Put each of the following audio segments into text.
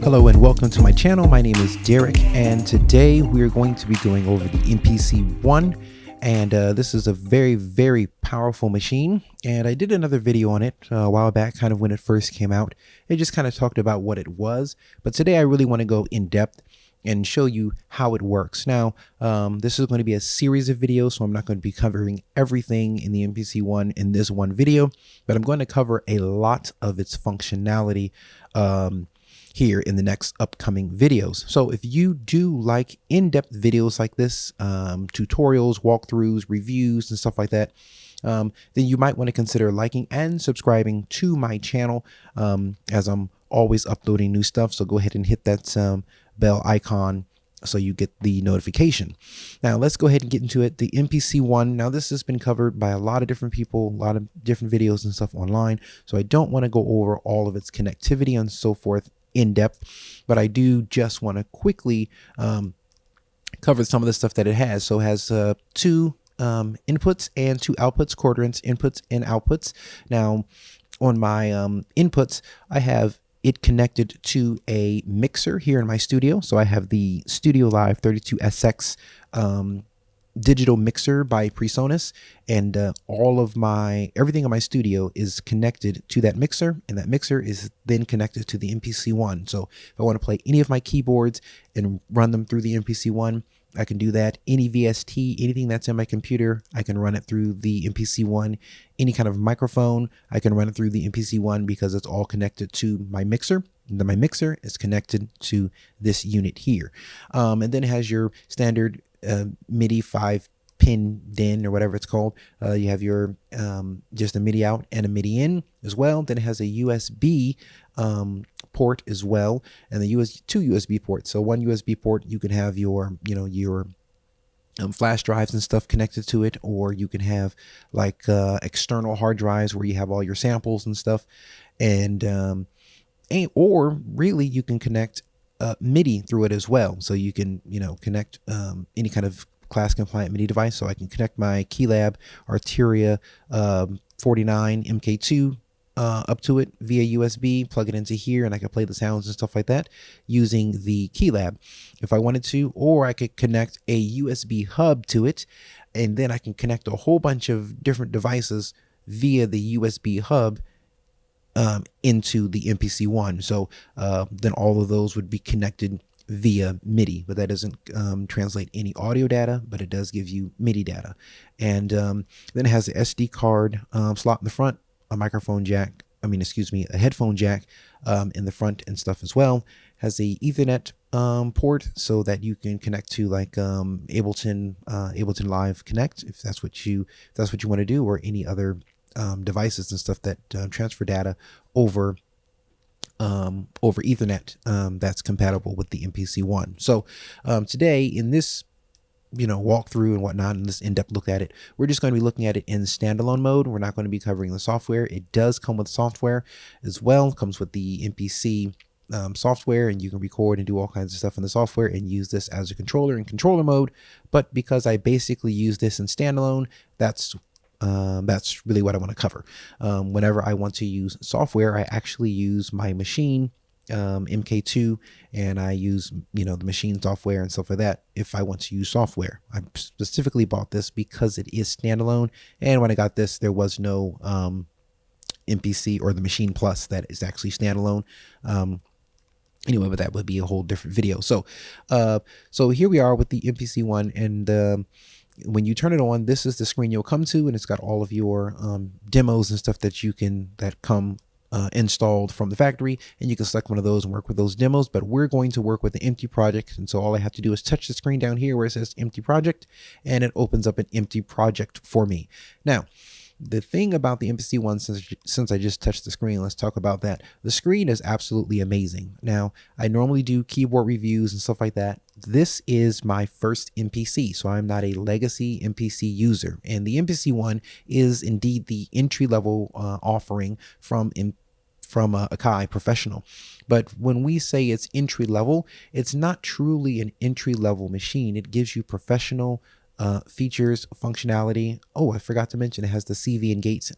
Hello and welcome to my channel. My name is Derek, and today we're going to be going over the MPC One, and this is a very powerful machine. And I did another video on it a while back, kind of when it first came out. It just kind of talked about what it was, but today I really want to go in depth and show you how it works. Now, this is going to be a series of videos, so I'm not going to be covering everything in the MPC One in this one video, but I'm going to cover a lot of its functionality here in the next upcoming videos. So if you do like in-depth videos like this, tutorials, walkthroughs, reviews, and stuff like that, then you might want to consider liking and subscribing to my channel, as I'm always uploading new stuff. So go ahead and hit that bell icon so you get the notification. Now let's go ahead and get into it. The MPC One. Now this has been covered by a lot of different people, a lot of different videos and stuff online. So I don't want to go over all of its connectivity and so forth in depth, but I do just want to quickly cover some of the stuff that it has. So it has two inputs and two outputs, quadrants, inputs and outputs. Now on my inputs, I have it connected to a mixer here in my studio. So I have the Studio Live 32SX digital mixer by PreSonus, and everything in my studio is connected to that mixer, and that mixer is then connected to the MPC One. So if I want to play any of my keyboards and run them through the MPC One, I can do that. Any VST, anything that's in my computer, I can run it through the MPC One. Any kind of microphone, I can run it through the MPC One because it's all connected to my mixer. And then my mixer is connected to this unit here. And then it has your standard MIDI 5-pin DIN or whatever it's called. You have your just a MIDI out and a MIDI in as well. Then it has a USB port as well, and two USB ports. So one USB port, you can have your flash drives and stuff connected to it, or you can have like external hard drives where you have all your samples and stuff, or really you can connect MIDI through it as well. So you can connect any kind of class compliant MIDI device. So I can connect my Keylab Arteria 49 MK2 up to it via USB, plug it into here, and I can play the sounds and stuff like that using the Keylab if I wanted to. Or I could connect a USB hub to it, and then I can connect a whole bunch of different devices via the USB hub into the MPC One. So then all of those would be connected via MIDI, but that doesn't translate any audio data, but it does give you MIDI data. And then it has the SD card slot in the front, a microphone jack, a headphone jack in the front and stuff as well. Has a Ethernet port so that you can connect to like Ableton Live Connect if that's what you want to do, or any other devices and stuff that transfer data over Ethernet that's compatible with the MPC One. So today in this walkthrough and whatnot, and this in-depth look at it, we're just going to be looking at it in standalone mode. We're not going to be covering the software. It does come with software as well. It comes with the MPC software, and you can record and do all kinds of stuff in the software and use this as a controller in controller mode. But because I basically use this in standalone, that's really what I want to cover. Whenever I want to use software, I actually use my machine MK2, and I use the machine software and stuff like that if I want to use software. I specifically bought this because it is standalone, and when I got this there was no MPC or the Machine Plus that is actually standalone. Anyway, but that would be a whole different video. So here we are with the MPC One, and when you turn it on, this is the screen you'll come to, and it's got all of your demos and stuff that come installed from the factory, and you can select one of those and work with those demos. But we're going to work with the empty project, and so all I have to do is touch the screen down here where it says empty project, and it opens up an empty project for me. Now the thing about the MPC One, since I just touched the screen, let's talk about that. The screen is absolutely amazing. Now, I normally do keyboard reviews and stuff like that. This is my first MPC, so I'm not a legacy MPC user. And the MPC One is indeed the entry-level offering from Akai Professional. But when we say it's entry-level, it's not truly an entry-level machine. It gives you professional features, functionality. Oh, I forgot to mention it has the CV and Gates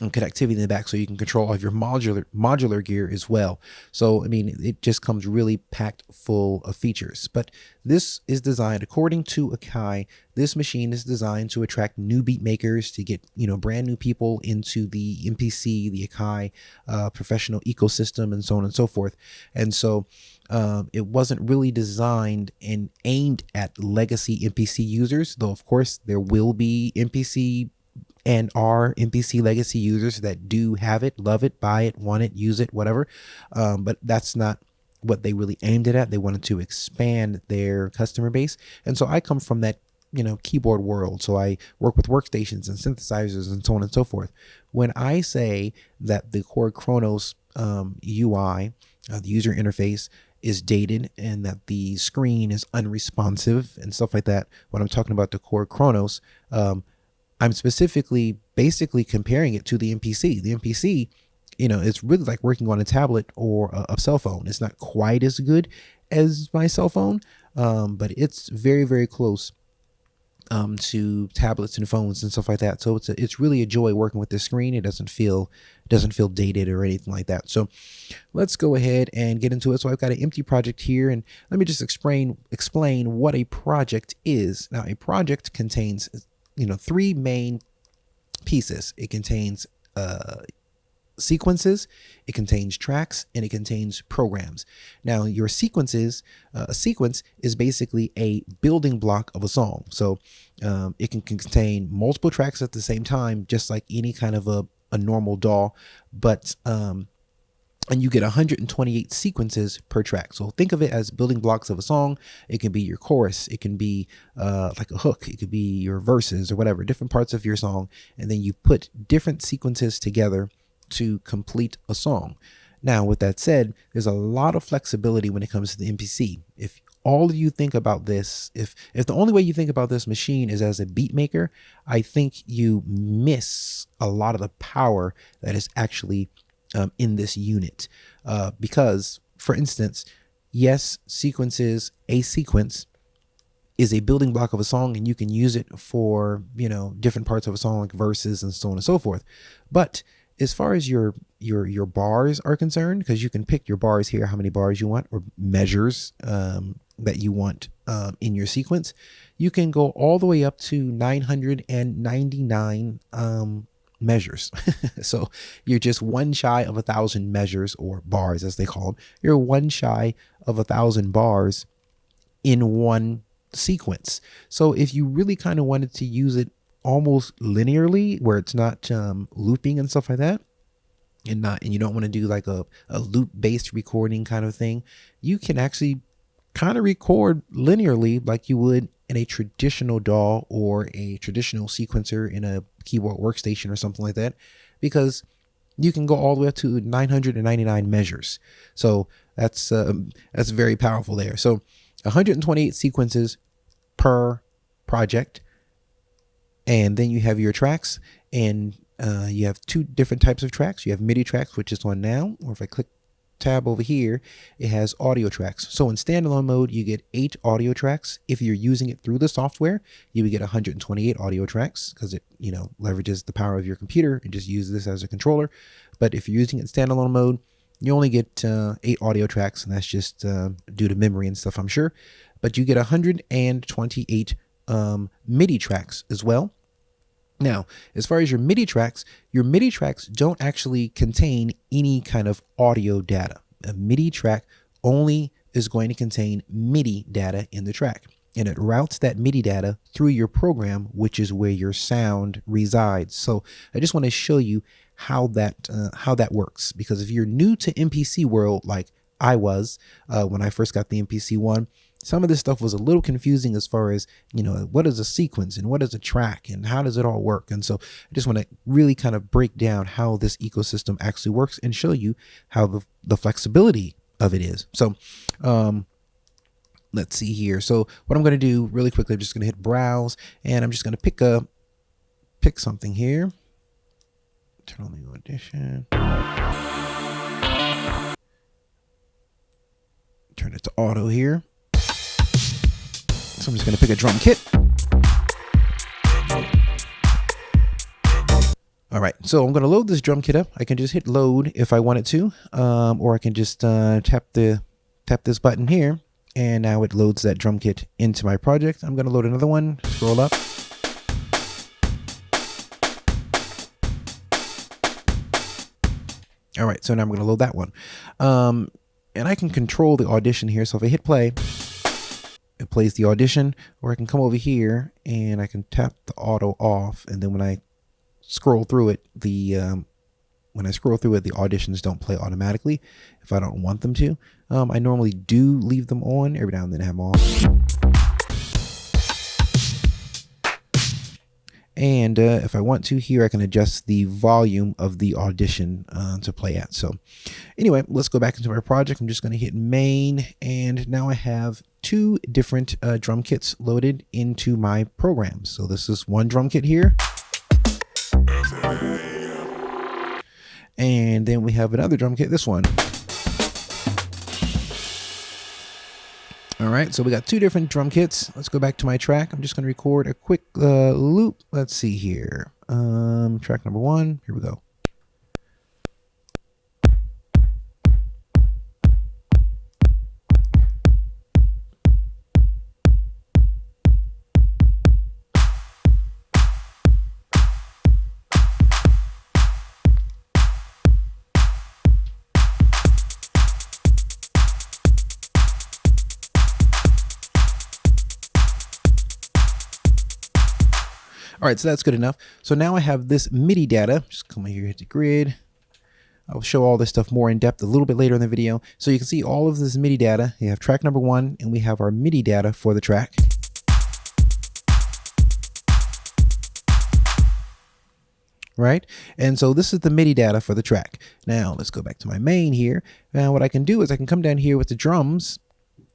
and connectivity in the back, so you can control all of your modular gear as well. So I mean, it just comes really packed full of features. But this is designed, according to Akai, this machine is designed to attract new beat makers, to get, you know, brand new people into the MPC, the Akai professional ecosystem, and so on and so forth. And so it wasn't really designed and aimed at legacy MPC users, though of course there will be MPC and are MPC legacy users that do have it, love it, buy it, want it, use it, whatever. But that's not what they really aimed it at. They wanted to expand their customer base. And so I come from that, you know, keyboard world. So I work with workstations and synthesizers and so on and so forth. When I say that the Chord Kronos UI, the user interface, is dated and that the screen is unresponsive and stuff like that, when I'm talking about the Chord Kronos, I'm specifically basically comparing it to the MPC. The MPC, you know, it's really like working on a tablet or a cell phone. It's not quite as good as my cell phone, but it's very, very close to tablets and phones and stuff like that. So it's really a joy working with the screen. It doesn't feel dated or anything like that. So let's go ahead and get into it. So I've got an empty project here, and let me just explain what a project is. Now, a project contains, you know, three main pieces. It contains sequences, it contains tracks, and it contains programs. Now, your sequences, a sequence is basically a building block of a song. So it can contain multiple tracks at the same time, just like any kind of a normal DAW, but and you get 128 sequences per track. So think of it as building blocks of a song. It can be your chorus. It can be like a hook. It could be your verses or whatever, different parts of your song. And then you put different sequences together to complete a song. Now, with that said, there's a lot of flexibility when it comes to the MPC. If all you think about this, if the only way you think about this machine is as a beat maker, I think you miss a lot of the power that is actually in this unit, because, for instance, yes, a sequence is a building block of a song, and you can use it for, you know, different parts of a song, like verses and so on and so forth. But as far as your bars are concerned, because you can pick your bars here, how many bars you want, or measures that you want in your sequence, you can go all the way up to 999 measures. So you're just one shy of 1,000 measures, or bars as they call them. You're one shy of 1,000 bars in one sequence. So if you really kind of wanted to use it almost linearly, where it's not looping and stuff like that, and you don't want to do like a loop based recording kind of thing, you can actually kind of record linearly like you would in a traditional DAW or a traditional sequencer in a keyboard workstation or something like that, because you can go all the way up to 999 measures. So that's very powerful there. So 128 sequences per project, and then you have your tracks, and you have two different types of tracks. You have MIDI tracks, which is on now, or if I click tab over here, it has audio tracks. So in standalone mode, you get 8 audio tracks. If you're using it through the software, you would get 128 audio tracks, because it, you know, leverages the power of your computer and just uses this as a controller. But if you're using it in standalone mode, you only get 8 audio tracks, and that's just due to memory and stuff, I'm sure. But you get 128 MIDI tracks as well. Now, as far as your MIDI tracks don't actually contain any kind of audio data. A MIDI track only is going to contain MIDI data in the track, and it routes that MIDI data through your program, which is where your sound resides. So I just want to show you how that works, because if you're new to MPC world, like I was when I first got the MPC One, some of this stuff was a little confusing as far as, you know, what is a sequence and what is a track and how does it all work? And so I just want to really kind of break down how this ecosystem actually works and show you how the flexibility of it is. So let's see here. So what I'm going to do really quickly, I'm just going to hit browse, and I'm just going to pick something here. Turn on the audition. Turn it to auto here. So I'm just going to pick a drum kit. All All right, so I'm going to load this drum kit up. I can just hit load if I wanted to, or I can just tap this button here, and now it loads that drum kit into my project. I'm going to load another one. Scroll up. All right, so now I'm going to load that one, and I can control the audition here. So if I hit play, it plays the audition, or I can come over here and I can tap the auto off, and then when I scroll through it, the auditions don't play automatically if I don't want them to. I normally do leave them on. Every now and then I have them off. And if I want to here, I can adjust the volume of the audition to play at. So anyway, let's go back into my project. I'm just going to hit main, and now I have two different drum kits loaded into my program. So this is one drum kit here. And then we have another drum kit, this one. All right, so we got two different drum kits. Let's go back to my track. I'm just going to record a quick loop. Let's see here. Track number 1. Here we go. All right, so that's good enough. So now I have this MIDI data. Just come here, hit the grid. I'll show all this stuff more in depth a little bit later in the video. So you can see all of this MIDI data. You have track number 1, and we have our MIDI data for the track. Right? And so this is the MIDI data for the track. Now let's go back to my main here. Now what I can do is I can come down here with the drums,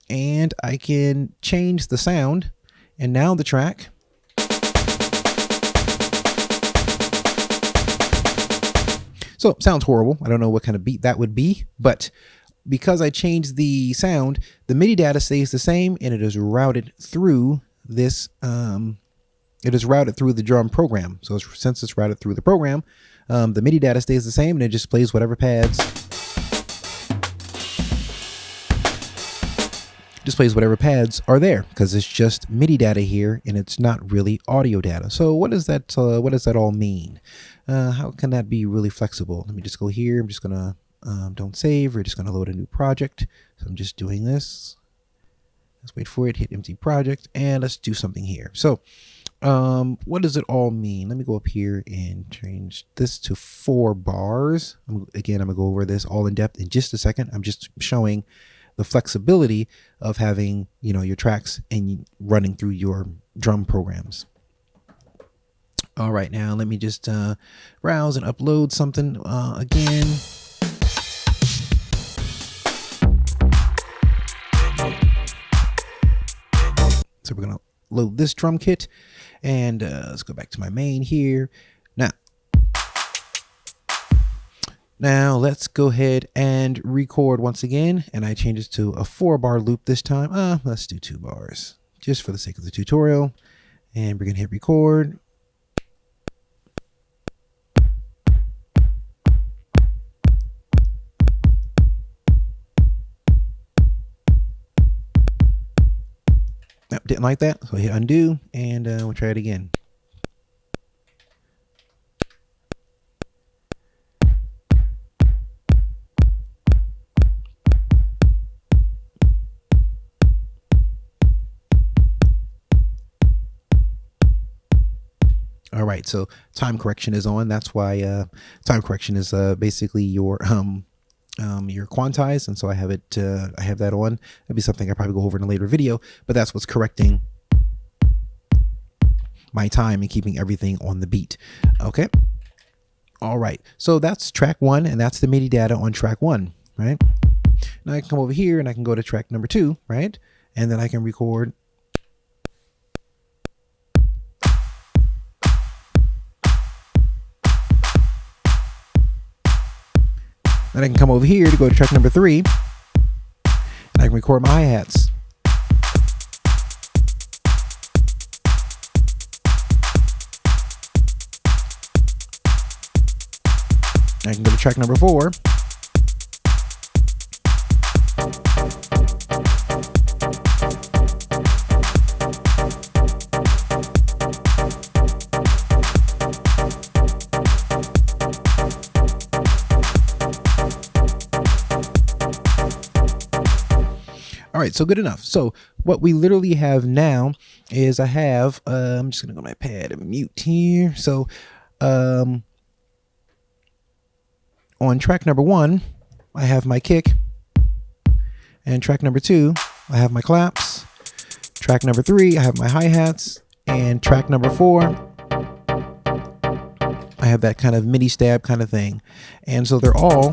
and I can change the sound. And now the track. So sounds horrible. I don't know what kind of beat that would be, but because I changed the sound, the MIDI data stays the same, and it is routed through this. It is routed through the drum program. So since it's routed through the program, the MIDI data stays the same, and it just plays whatever pads. Whatever pads are there, because it's just MIDI data here, and it's not really audio data. So what does that all mean? How can that be really flexible? Let me just go here. I'm just gonna don't save. We're just gonna load a new project. So I'm just doing this. Let's wait for it. Hit empty project, and let's do something here. So what does it all mean? Let me go up here and change this to 4 bars. Again, I'm gonna go over this all in depth in just a second. I'm just showing the flexibility of having, your tracks and running through your drum programs. All right, now let me just browse and upload something again. So we're gonna load this drum kit, and let's go back to my main here. Now let's go ahead and record once again, and I change it to a 4-bar loop this time. Let's do 2 bars just for the sake of the tutorial, and we're gonna hit record. Nope, didn't like that, so I hit undo, and we'll try it again. All right, so time correction is on. That's why time correction is basically your quantize, and so I have it. I have that on. That'd be something I probably go over in a later video, but that's what's correcting my time and keeping everything on the beat. Okay. All right. So that's track 1, and that's the MIDI data on track 1, right? Now I can come over here and I can go to track number 2, right? And then I can record. Then I can come over here to go to track number 3, and I can record my hi-hats. I can go to track number 4. All right, so good enough. So what we literally have now is I have, I'm just gonna go to my pad and mute here. So on track number 1, I have my kick, and track number 2, I have my claps. Track number 3, I have my hi-hats, and track number 4, I have that kind of MIDI stab kind of thing. And so they're all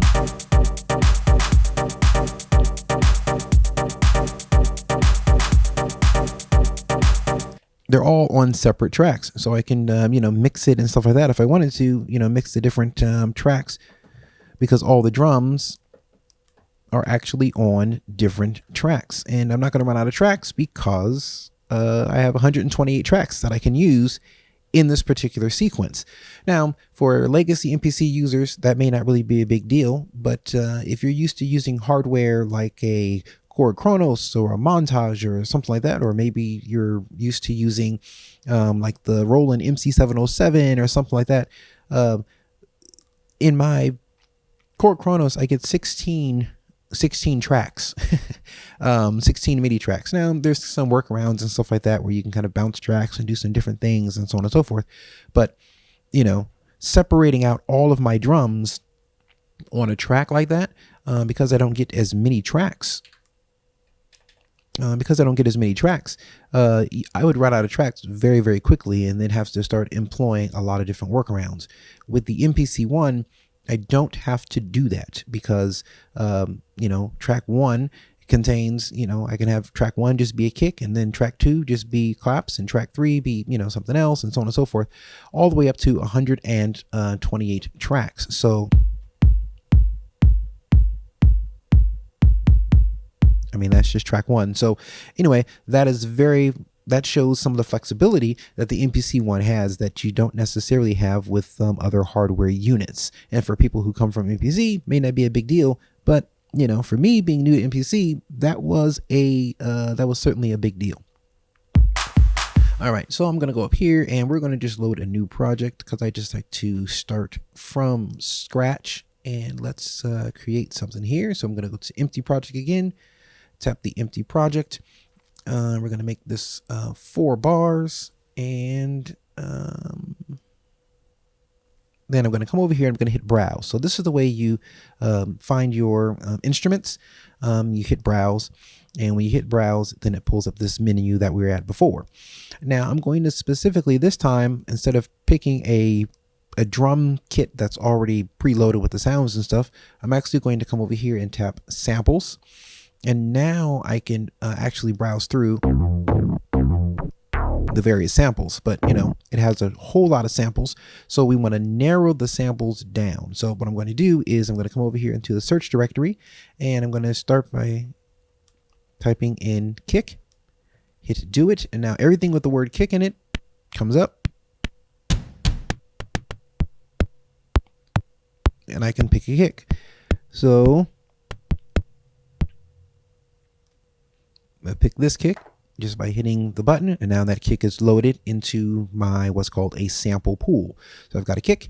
on separate tracks, so I can mix it and stuff like that if I wanted to, mix the different tracks, because all the drums are actually on different tracks. And I'm not going to run out of tracks because I have 128 tracks that I can use in this particular sequence. Now, for legacy MPC users, that may not really be a big deal, but if you're used to using hardware like a Chord Chronos or a Montage or something like that, or maybe you're used to using like the Roland MC707 or something like that, in my Chord Chronos I get 16 tracks, 16 MIDI tracks. Now there's some workarounds and stuff like that where you can kind of bounce tracks and do some different things and so on and so forth, but separating out all of my drums on a track like that, because I don't get as many tracks, I would run out of tracks very, very quickly and then have to start employing a lot of different workarounds. With the MPC One, I don't have to do that because, track 1 contains, I can have track 1 just be a kick, and then track 2 just be claps, and track 3 be, something else, and so on and so forth, all the way up to 128 tracks. So, I mean, that's just track 1. So anyway, that shows some of the flexibility that the MPC One has that you don't necessarily have with other hardware units. And for people who come from MPC, may not be a big deal, but for me being new to MPC, that was certainly a big deal. All right, so I'm gonna go up here and we're gonna just load a new project because I just like to start from scratch. And let's create something here. So I'm gonna go to empty project again. Tap the empty project. We're going to make this 4 bars, and then I'm going to come over here and I'm going to hit browse. So this is the way you find your instruments. You hit browse, and when you hit browse, then it pulls up this menu that we were at before. Now I'm going to specifically this time, instead of picking a drum kit that's already preloaded with the sounds and stuff, I'm actually going to come over here and tap samples. And now I can actually browse through the various samples, but it has a whole lot of samples. So we want to narrow the samples down. So what I'm going to do is I'm going to come over here into the search directory, and I'm going to start by typing in kick, hit do it. And now everything with the word kick in it comes up, and I can pick a kick. So I pick this kick just by hitting the button, and now that kick is loaded into my what's called a sample pool. So I've got a kick,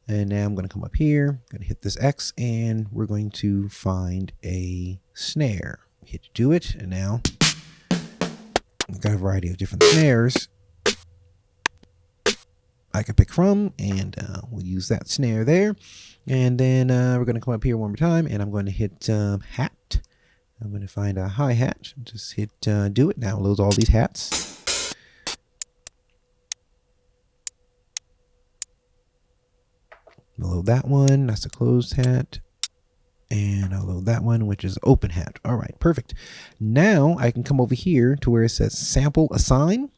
and now I'm going to come up here, I'm going to hit this X, and we're going to find a snare. Hit do it, and now I've got a variety of different snares I can pick from, and we'll use that snare there. And then we're going to come up here one more time, and I'm going to hit hat. I'm going to find a hi-hat, just hit do it. Now loads all these hats. I'll load that one, that's a closed hat. And I'll load that one, which is open hat. All right, perfect. Now I can come over here to where it says sample assign,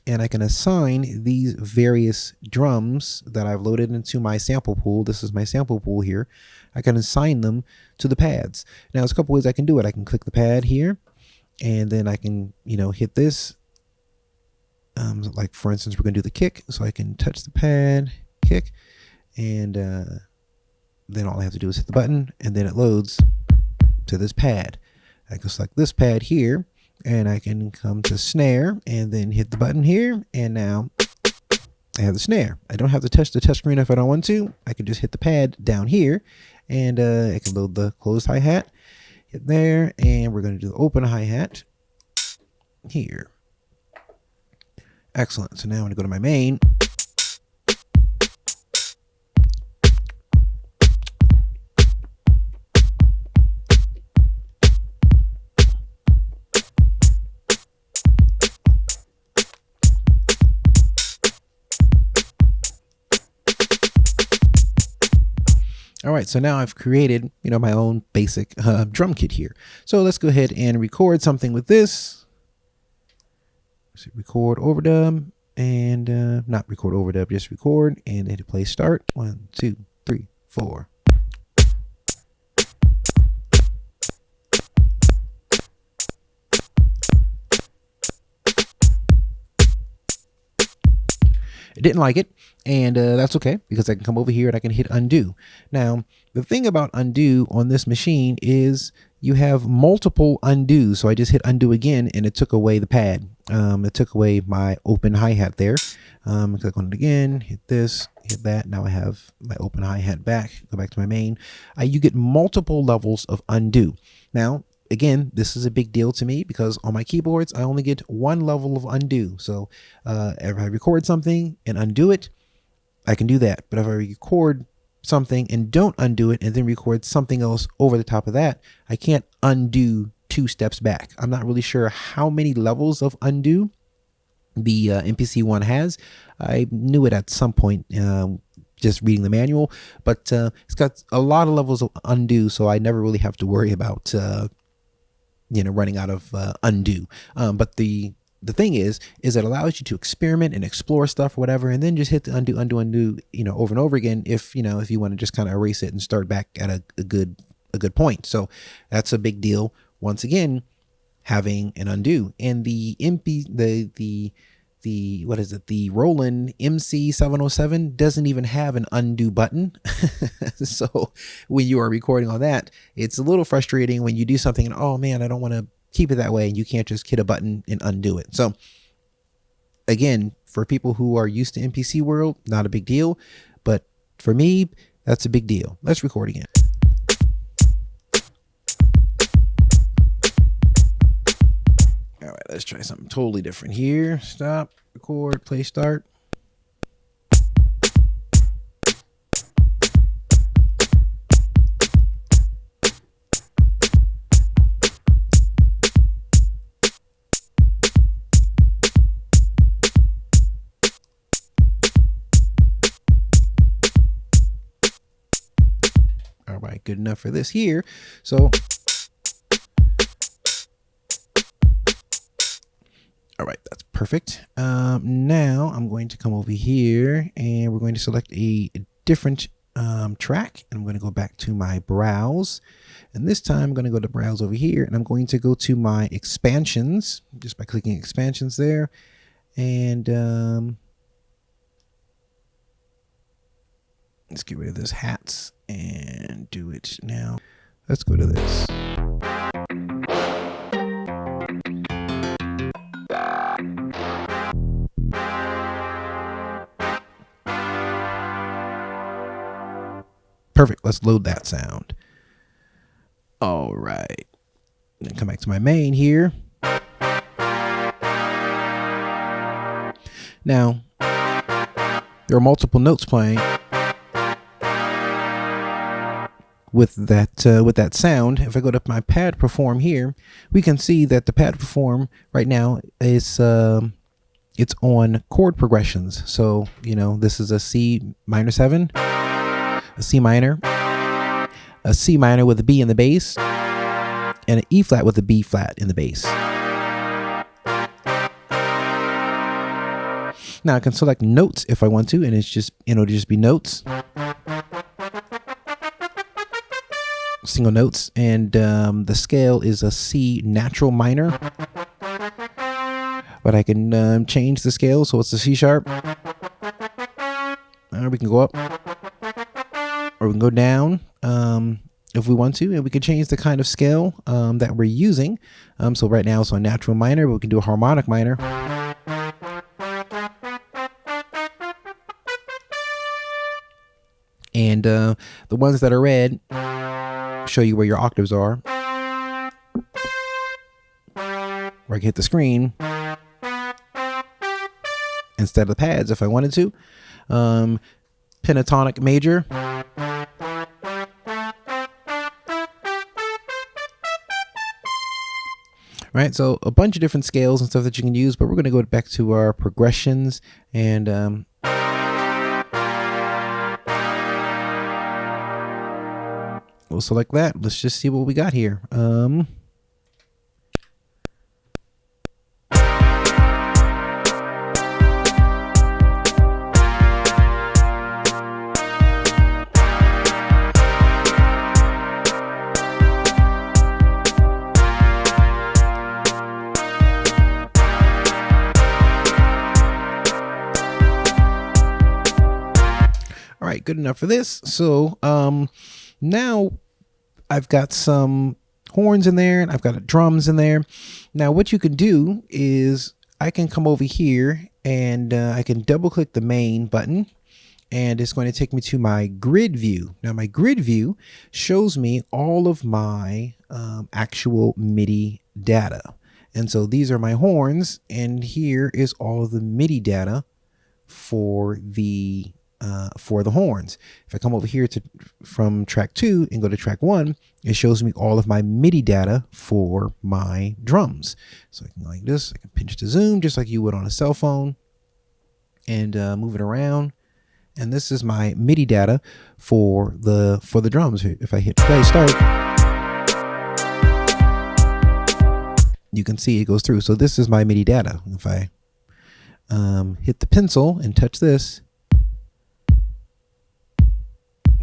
and I can assign these various drums that I've loaded into my sample pool. This is my sample pool here. I can assign them to the pads. Now there's a couple ways I can do it. I can click the pad here, and then I can, hit this. Like for instance, we're gonna do the kick. So I can touch the pad, kick, and then all I have to do is hit the button, and then it loads to this pad. I can select this pad here, and I can come to snare and then hit the button here, and now I have the snare. I don't have to touch the touch screen if I don't want to. I can just hit the pad down here, and I can load the closed hi-hat. Hit there, and we're going to do the open hi-hat here. Excellent. So now I'm going to go to my main. All right, so now I've created, my own basic drum kit here. So let's go ahead and record something with this. So record overdub, and not record overdub, just record, and hit play start. 1, 2, 3, 4. It didn't like it, and that's okay, because I can come over here and I can hit undo. Now, the thing about undo on this machine is you have multiple undos. So I just hit undo again, and it took away the pad. It took away my open hi-hat there. Click on it again, hit this, hit that. Now I have my open hi-hat back. Go back to my main. You get multiple levels of undo. Now, again, this is a big deal to me because on my keyboards, I only get one level of undo. So if I record something and undo it, I can do that. But if I record something and don't undo it and then record something else over the top of that, I can't undo 2 steps back. I'm not really sure how many levels of undo the MPC One has. I knew it at some point just reading the manual, but it's got a lot of levels of undo, so I never really have to worry about running out of undo. But the thing is it allows you to experiment and explore stuff or whatever, and then just hit the undo, over and over again if you want to just kind of erase it and start back at a good point. So that's a big deal. Once again, having an undo. And the the Roland MC707 doesn't even have an undo button. So when you are recording on that, it's a little frustrating when you do something and, oh man, I don't want to keep it that way, and you can't just hit a button and undo it. So again, for people who are used to MPC world, not a big deal, but for me, that's a big deal. Let's record again. All right, let's try something totally different here. Stop, record, play, start. All right, good enough for this here. So all right, that's perfect. Now I'm going to come over here and we're going to select a different track, and I'm going to go back to my browse, and this time I'm going to go to browse over here, and I'm going to go to my expansions just by clicking expansions there, and let's get rid of this hats and do it now. Let's go to this. Perfect. Let's load that sound. All right. Then come back to my main here. Now, there are multiple notes playing with that sound. If I go to my pad perform here, we can see that the pad perform right now is it's on chord progressions. So this is a C minor 7. A C minor, a C minor with a B in the bass, and an E flat with a B flat in the bass. Now I can select notes if I want to, and it's just, it'll just be notes, single notes, and the scale is a C natural minor, but I can change the scale so it's a C sharp. We can go up, or or we can go down if we want to, and we can change the kind of scale that we're using. So right now it's on natural minor, but we can do a harmonic minor. And the ones that are red show you where your octaves are. Where I can hit the screen instead of the pads if I wanted to. Pentatonic major. Right, so a bunch of different scales and stuff that you can use, but we're going to go back to our progressions and we'll select that. Let's just see what we got here. All right, good enough for this. So now I've got some horns in there and I've got drums in there. Now what you can do is I can come over here and I can double click the main button and it's going to take me to my grid view. Now my grid view shows me all of my actual MIDI data. And so these are my horns and here is all of the MIDI data for the horns. If I come over here to from track 2 and go to track 1, it shows me all of my MIDI data for my drums. So I can go like this. I can pinch to zoom just like you would on a cell phone and move it around. And this is my MIDI data for the drums. If I hit play start, you can see it goes through. So this is my MIDI data. If I hit the pencil and touch this,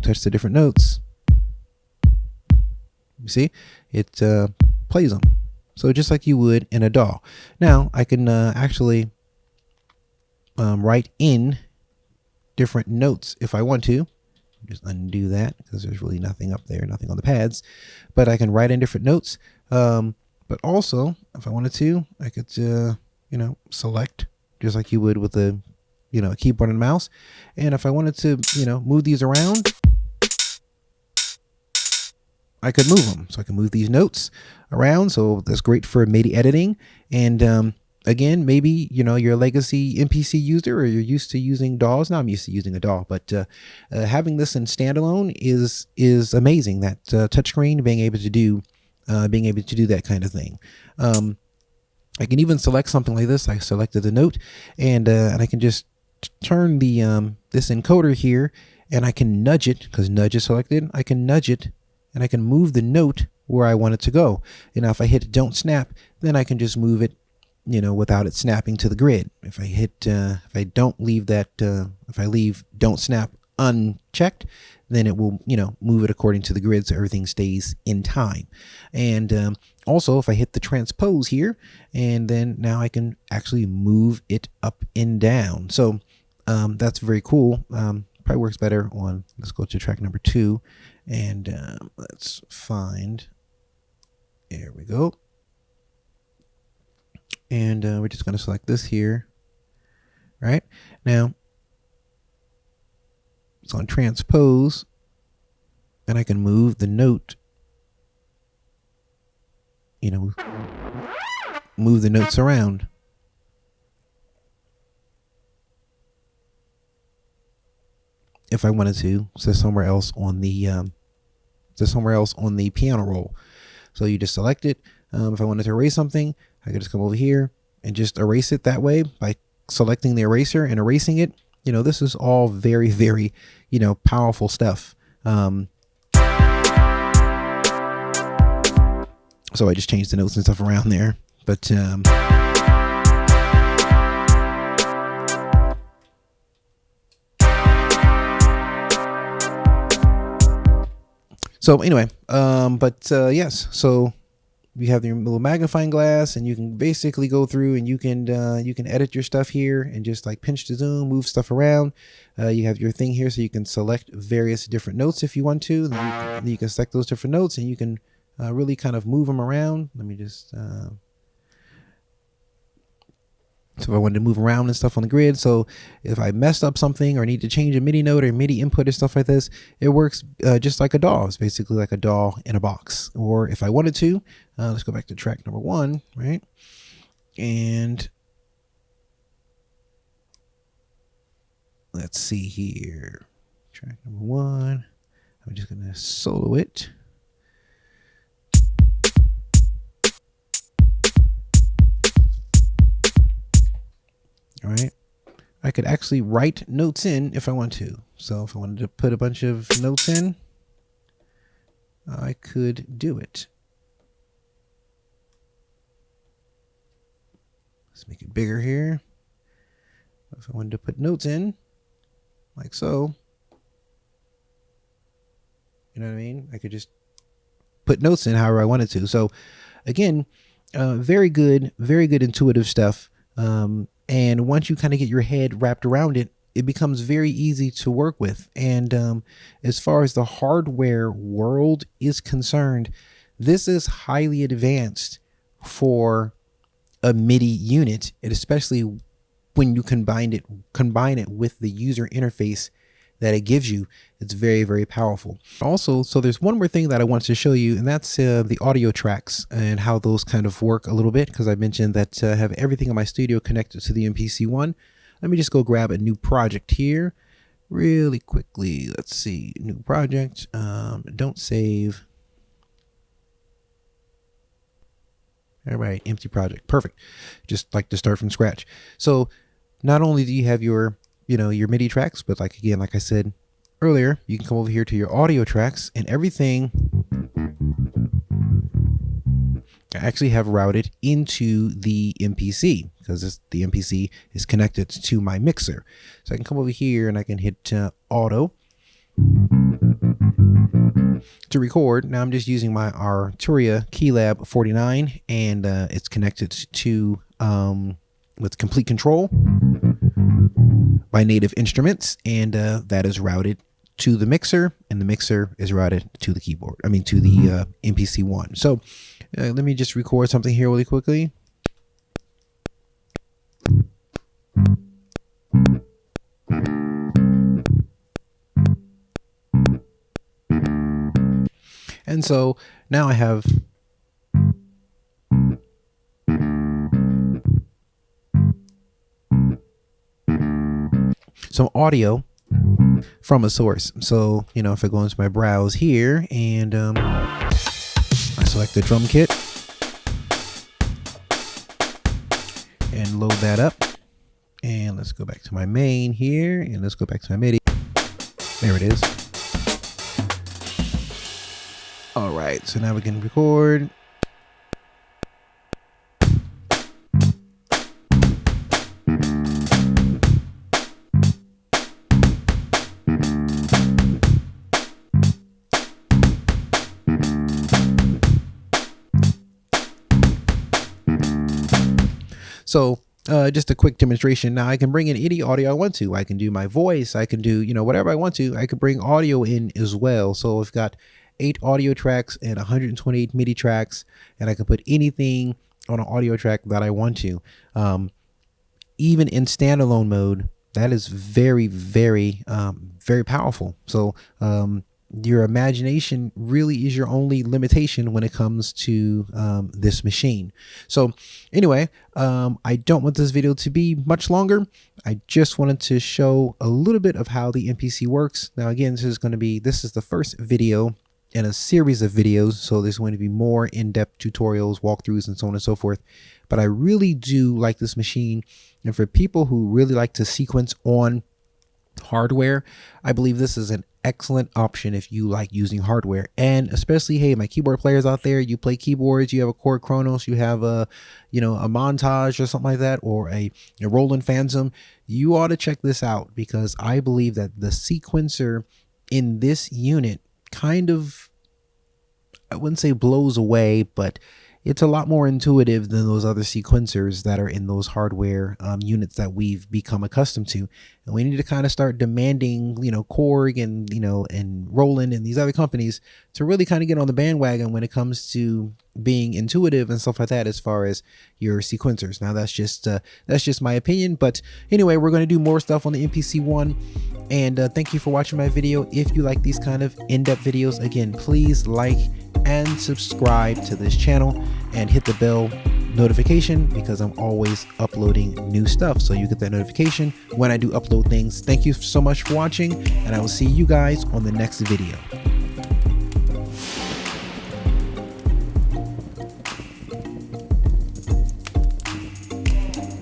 touch the different notes, you see it plays them. So just like you would in a DAW. Now I can actually write in different notes if I want to. Just undo that because there's really nothing up there, nothing on the pads, but I can write in different notes. But also if I wanted to, I could you know, select just like you would with a a keyboard and mouse. And if I wanted to, move these around, I could move them. So I can move these notes around. So that's great for MIDI editing. And again, maybe, you're a legacy MPC user or you're used to using DAWs. Now I'm used to using a DAW, but having this in standalone is amazing. That touchscreen, being able to do that kind of thing. I can even select something like this. I selected the note and I can just turn the this encoder here and I can nudge it because nudge is selected. I can nudge it and I can move the note where I want it to go. And now if I hit don't snap, then I can just move it, without it snapping to the grid. If I hit, if I don't leave that, if I leave don't snap unchecked, then it will, move it according to the grid so everything stays in time. And also if I hit the transpose here, and then now I can actually move it up and down. So that's very cool. Probably works better on, let's go to track number 2 and let's find, there we go. And we're just going to select this here. Right now it's on transpose and I can move the note, move the notes around. If I wanted to, so somewhere else on the piano roll. So you just select it. If I wanted to erase something, I could just come over here and just erase it that way by selecting the eraser and erasing it. This is all very, very, powerful stuff. So I just changed the notes and stuff around there, but so anyway, yes, so you have your little magnifying glass, and you can basically go through and you can edit your stuff here and just like pinch to zoom, move stuff around. You have your thing here, so you can select various different notes if you want to. Then you can select those different notes, and you can really kind of move them around. Let me just so if I wanted to move around and stuff on the grid, so if I messed up something or need to change a MIDI note or MIDI input or stuff like this, it works just like a DAW. It's basically like a DAW in a box. Or if I wanted to, let's go back to track number 1, right? And let's see here. Track number 1. I'm just going to solo it. All right, I could actually write notes in if I want to. So if I wanted to put a bunch of notes in, I could do it. Let's make it bigger here. If I wanted to put notes in, like so, you know what I mean? I could just put notes in however I wanted to. So again, very good intuitive stuff. And once you kind of get your head wrapped around it, it becomes very easy to work with. And as far as the hardware world is concerned, this is highly advanced for a MIDI unit, and especially when you combine it with the user interface that it gives you. It's very, very powerful. Also, so there's one more thing that I wanted to show you, and that's the audio tracks and how those kind of work a little bit, because I mentioned that I have everything in my studio connected to the MPC One. Let me just go grab a new project here really quickly. Let's see, new project. Don't save. All right, empty project. Perfect. Just like to start from scratch. So not only do you have your MIDI tracks, but like I said earlier, you can come over here to your audio tracks, and everything I actually have routed into the MPC, because the MPC is connected to my mixer. So I can come over here and I can hit auto to record. Now I'm just using my Arturia Keylab 49, and it's connected to with complete control by Native Instruments, and that is routed to the mixer, and the mixer is routed to the keyboard. I mean, to the MPC One. So let me just record something here really quickly. And so now I have some audio from a source. So, if I go into my browse here and I select the drum kit and load that up, and let's go back to my main here, and let's go back to my MIDI. There it is. All right, so now we can record. So just a quick demonstration. Now I can bring in any audio I want to. I can do my voice. I can do, whatever I want to. I could bring audio in as well. So I've got 8 audio tracks and 128 MIDI tracks, and I can put anything on an audio track that I want to. Even in standalone mode, that is very, very, very powerful. So your imagination really is your only limitation when it comes to this machine. So anyway, I don't want this video to be much longer. I just wanted to show a little bit of how the MPC works. Now again, this is the first video in a series of videos, so there's going to be more in-depth tutorials, walkthroughs, and so on and so forth. But I really do like this machine, and for people who really like to sequence on hardware, I believe this is an excellent option if you like using hardware. And especially, hey, my keyboard players out there, you play keyboards, you have a Chord Kronos, you have a a Montage or something like that, or a Roland Phantom, you ought to check this out, because I believe that the sequencer in this unit kind of, I wouldn't say blows away, but it's a lot more intuitive than those other sequencers that are in those hardware units that we've become accustomed to. And we need to kind of start demanding, Korg and, and Roland and these other companies to really kind of get on the bandwagon when it comes to being intuitive and stuff like that as far as your sequencers. Now that's just my opinion, but anyway, we're going to do more stuff on the MPC One. And thank you for watching my video. If you like these kind of in-depth videos, again, please like and subscribe to this channel and hit the bell notification, because I'm always uploading new stuff, so you get that notification when I do upload things. Thank you so much for watching, and I will see you guys on the next video.